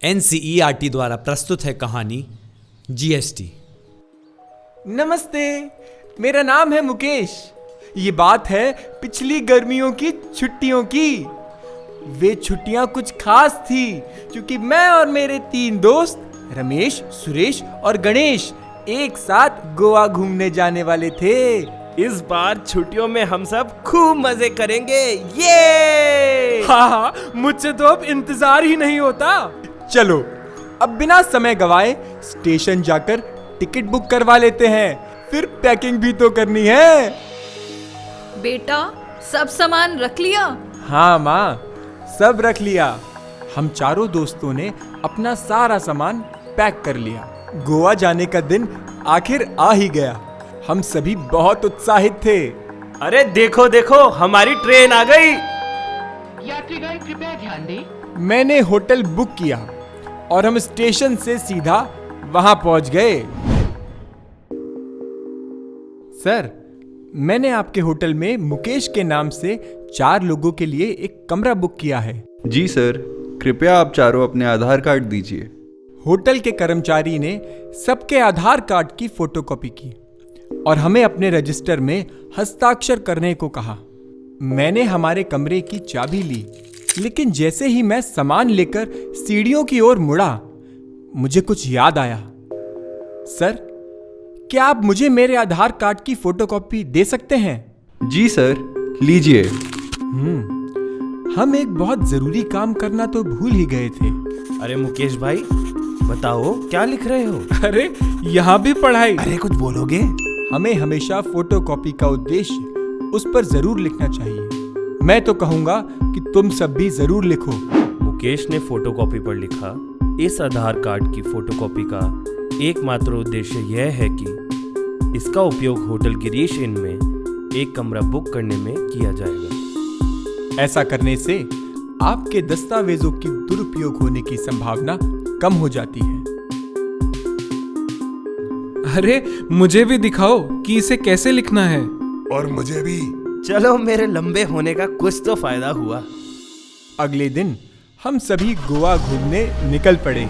NCERT द्वारा प्रस्तुत है कहानी जीएसटी। नमस्ते, मेरा नाम है मुकेश। ये बात है पिछली गर्मियों की छुट्टियों की। वे छुट्टियां कुछ खास थी क्योंकि मैं और मेरे 3 दोस्त रमेश, सुरेश और गणेश एक साथ गोवा घूमने जाने वाले थे। इस बार छुट्टियों में हम सब खूब मजे करेंगे। ये हाँ, मुझसे तो अब इंतजार ही नहीं होता। चलो अब बिना समय गवाए स्टेशन जाकर टिकट बुक करवा लेते हैं, फिर पैकिंग भी तो करनी है। बेटा, सब सामान रख लिया? हाँ माँ, सब रख लिया। हम चारों दोस्तों ने अपना सारा सामान पैक कर लिया। गोवा जाने का दिन आखिर आ ही गया। हम सभी बहुत उत्साहित थे। अरे देखो देखो, हमारी ट्रेन आ गई। यात्रीगण कृपया ध्यान दें। मैंने होटल बुक किया और हम स्टेशन से सीधा वहां पहुंच गए। सर, मैंने आपके होटल में मुकेश के नाम से 4 लोगों के लिए एक कमरा बुक किया है। जी सर, कृपया आप चारों अपने आधार कार्ड दीजिए। होटल के कर्मचारी ने सबके आधार कार्ड की फोटोकॉपी की और हमें अपने रजिस्टर में हस्ताक्षर करने को कहा। मैंने हमारे कमरे की चाबी ली, लेकिन जैसे ही मैं सामान लेकर सीढ़ियों की ओर मुड़ा, मुझे कुछ याद आया। सर, क्या आप मुझे मेरे आधार कार्ड की फोटोकॉपी दे सकते हैं? जी सर, लीजिए। हम एक बहुत जरूरी काम करना तो भूल ही गए थे। अरे मुकेश भाई, बताओ क्या लिख रहे हो? अरे यहाँ भी पढ़ाई। अरे कुछ बोलोगे? हमें हमेशा फोटोकॉपी का उद्देश्य उस पर जरूर लिखना चाहिए। मैं तो कहूंगा कि तुम सब भी जरूर लिखो। मुकेश ने फोटोकॉपी पर लिखा, इस आधार कार्ड की फोटोकॉपी का एकमात्र उद्देश्य यह है कि इसका उपयोग होटल गिरीश इन में एक कमरा बुक करने में किया जाएगा। ऐसा करने से आपके दस्तावेजों की दुरुपयोग होने की संभावना कम हो जाती है। अरे मुझे भी दिखाओ कि इसे कैसे लिखना है। और मुझे भी। चलो, मेरे लंबे होने का कुछ तो फायदा हुआ। अगले दिन हम सभी गोवा घूमने निकल पड़े।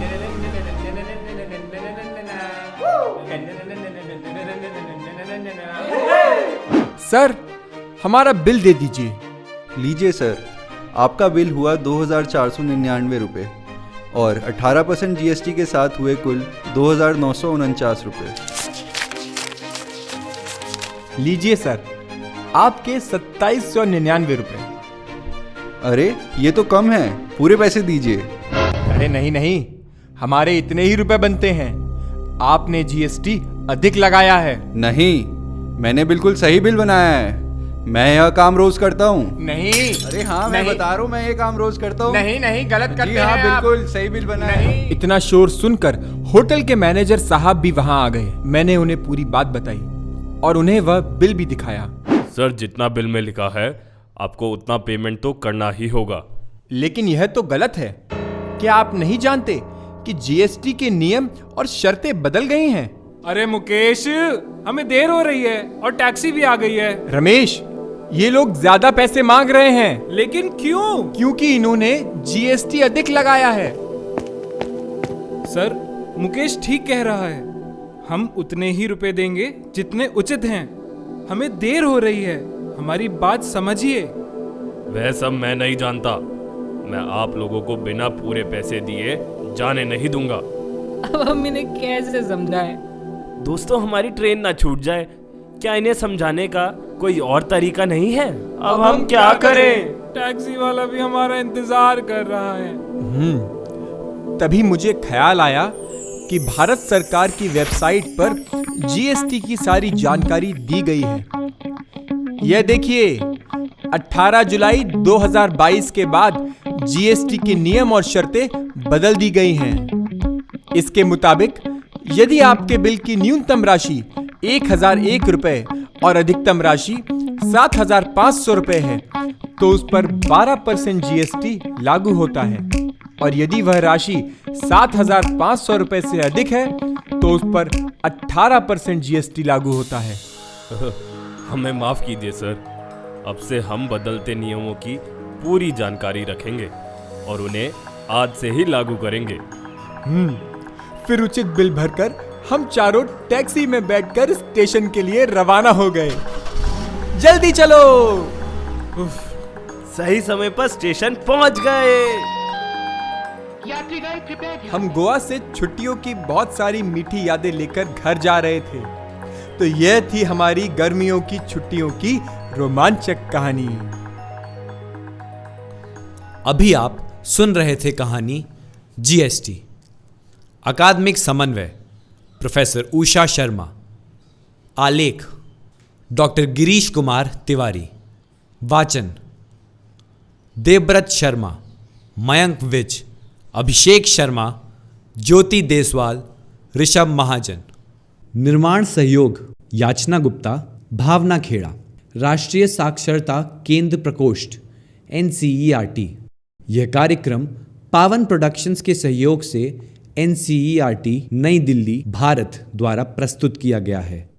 सर, हमारा बिल दे दीजिए। लीजिए सर, आपका बिल हुआ 2499 रुपये और 18% जीएसटी के साथ हुए कुल 2949 रुपये। लीजिए सर, आपके 2799 रुपये। अरे ये तो कम है, पूरे पैसे दीजिए। अरे नहीं नहीं, हमारे इतने ही रुपए बनते हैं। आपने जीएसटी अधिक लगाया है। नहीं, मैंने बिल्कुल सही बिल बनाया है। मैं यह काम रोज करता हूँ। नहीं। अरे हाँ, मैं बता रहा हूँ, मैं ये काम रोज करता हूँ। नहीं नहीं, गलत करते जी हाँ, हैं आप। बिल्कुल सही बिल बनाया है। इतना शोर सुनकर होटल के मैनेजर साहब भी वहां आ गए। मैंने उन्हें पूरी बात बताई और उन्हें वह बिल भी दिखाया। सर, जितना बिल में लिखा है आपको उतना पेमेंट तो करना ही होगा। लेकिन यह तो गलत है। क्या आप नहीं जानते कि जीएसटी के नियम और शर्तें बदल गई हैं? अरे मुकेश, हमें देर हो रही है और टैक्सी भी आ गई है। रमेश, ये लोग ज्यादा पैसे मांग रहे हैं। लेकिन क्यों? क्योंकि इन्होंने जीएसटी अधिक लगाया है। सर, मुकेश ठीक कह रहा है। हम उतने ही रुपए देंगे जितने उचित हैं। हमें देर हो रही है, हमारी बात समझिए। वह सब मैं नहीं जानता। मैं आप लोगों को बिना पूरे पैसे दिए जाने नहीं दूंगा। अब हम इन्हें कैसे समझाएं? दोस्तों, हमारी ट्रेन ना छूट जाए। क्या इन्हें समझाने का कोई और तरीका नहीं है? अब हम क्या करें? टैक्सी वाला भी हमारा इंतजार कर रहा है। तभी मुझे ख्याल आया कि भारत सरकार की वेबसाइट पर जीएसटी की सारी जानकारी दी गई है। यह देखिए, 18 जुलाई 2022 के बाद जीएसटी के नियम और शर्तें बदल दी गई हैं। इसके मुताबिक यदि आपके बिल की न्यूनतम राशि 1001 रुपए और अधिकतम राशि 7500 रुपए है, तो उस पर 12% जीएसटी लागू होता है। और यदि वह राशि 7500 रुपए से अधिक है, तो उस पर 18% जीएसटी लागू होता है। हमें माफ कीजिए सर, अब से हम बदलते नियमों की पूरी जानकारी रखेंगे और उन्हें आज से ही लागू करेंगे। फिर उचित बिल भरकर हम चारों टैक्सी में बैठकर स्टेशन के लिए रवाना हो गए। जल्दी चलो। सही समय पर स्टेशन पहुंच गए। यात्रीगण कृपया ध्यान हम गोवा से छुट्टियों की बहुत सारी मीठी यादें लेकर घर जा रहे थे। तो यह थी हमारी गर्मियों की छुट्टियों की रोमांचक कहानी। अभी आप सुन रहे थे कहानी जीएसटी। अकादमिक समन्वय प्रोफेसर उषा शर्मा। आलेख डॉक्टर गिरीश कुमार तिवारी। वाचन देवव्रत शर्मा, मयंक विज, अभिषेक शर्मा, ज्योति देसवाल, ऋषभ महाजन। निर्माण सहयोग याचना गुप्ता, भावना खेड़ा। राष्ट्रीय साक्षरता केंद्र प्रकोष्ठ NCERT। यह कार्यक्रम पावन प्रोडक्शंस के सहयोग से NCERT नई दिल्ली भारत द्वारा प्रस्तुत किया गया है।